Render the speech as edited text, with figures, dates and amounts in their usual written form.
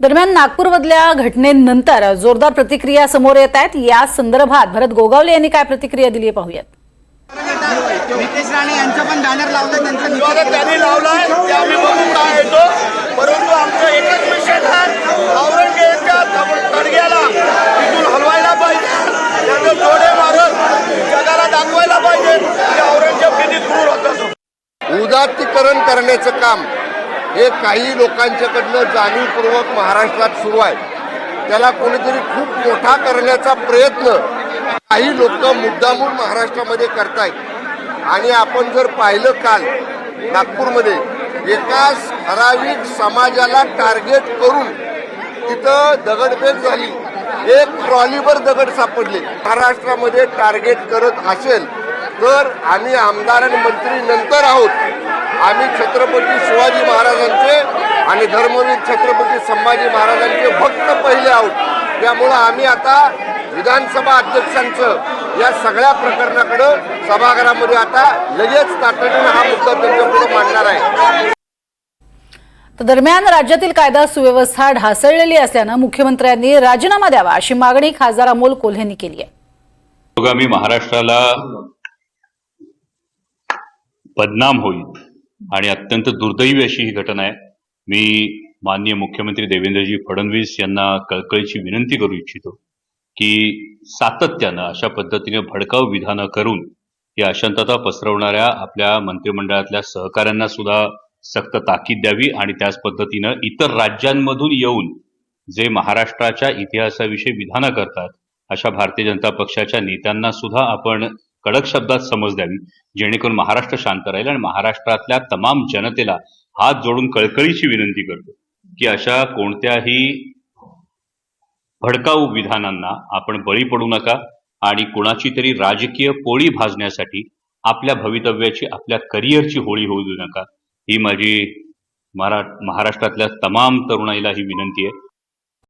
दरम्यान नागपूरमधल्या घटनेनंतर जोरदार प्रतिक्रिया समोर येत आहेत। या संदर्भात भरत गोगावले यांनी काय प्रतिक्रिया दिली पाहूयात। नितेश राणे यांचं पण बॅनर लावलं, त्यांनी लावलाय ते आम्ही बघून काय येतो, परंतु आमचं एकच मिशन आहे, औरंगजेबाच्या तडग्याला तिथून हलवायला पाहिजे, त्याचे जोडे मारत जगाला दाखवायला पाहिजे की औरंगजेब किती क्रूर होता। उदात्तीकरण करण्याचं काम हे काही लोकांच्याकडनं जाणीवपूर्वक महाराष्ट्रात सुरू आहे। त्याला कोणीतरी खूप मोठा करण्याचा प्रयत्न काही लोक मुद्दामून महाराष्ट्रामध्ये करतायत। आणि आपण जर पाहिलं काल नागपूरमध्ये एका ठराविक समाजाला टार्गेट करून तिथं दगडफेक झाली, एक ट्रॉलीवर दगड सापडले। महाराष्ट्रामध्ये टार्गेट करत असेल तर आम्ही आमदार आणि मंत्री नंतर आहोत। आम्ही छत्रपती शिवाजी महाराजांचे आणि धर्मवीर छत्रपती संभाजी महाराजांचे भक्त पहिले आहोत। त्यामुळे आम्ही आता विधानसभा अध्यक्षांचं या सगळ्या प्रकरणाकडे सभागृहामध्ये आता लगेच तातडीने हा मुद्दा त्यांच्यापुढे मांडणार आहे। तर दरम्यान राज्यातील कायदा सुव्यवस्था ढासळलेली असल्यानं मुख्यमंत्र्यांनी राजीनामा द्यावा अशी मागणी खासदार अमोल कोल्हेंनी केली आहे। आगामी महाराष्ट्राला बदनाम होईल आणि अत्यंत दुर्दैवी अशी ही घटना आहे। मी माननीय मुख्यमंत्री देवेंद्रजी फडणवीस यांना कळकळीची विनंती करू इच्छितो की सातत्यानं अशा पद्धतीने भडकाऊ विधानं करून ही अशांतता पसरवणाऱ्या आपल्या मंत्रिमंडळातल्या सहकाऱ्यांना सुद्धा सक्त ताकीद द्यावी आणि त्याच पद्धतीनं इतर राज्यांमधून येऊन जे महाराष्ट्राच्या इतिहासाविषयी विधानं करतात अशा भारतीय जनता पक्षाच्या नेत्यांना सुद्धा आपण कडक शब्दात समज द्यावी, जेणेकरून महाराष्ट्र शांत राहील। आणि महाराष्ट्रातल्या तमाम जनतेला हात जोडून कळकळीची विनंती करतो की अशा कोणत्याही भडकाऊ विधानांना आपण बळी पडू नका आणि कुणाची तरी राजकीय पोळी भाजण्यासाठी आपल्या भवितव्याची, आपल्या करिअरची होळी होऊ देऊ नका। ही माझी महाराष्ट्रातल्या तमाम तरुणाईला ही विनंती आहे।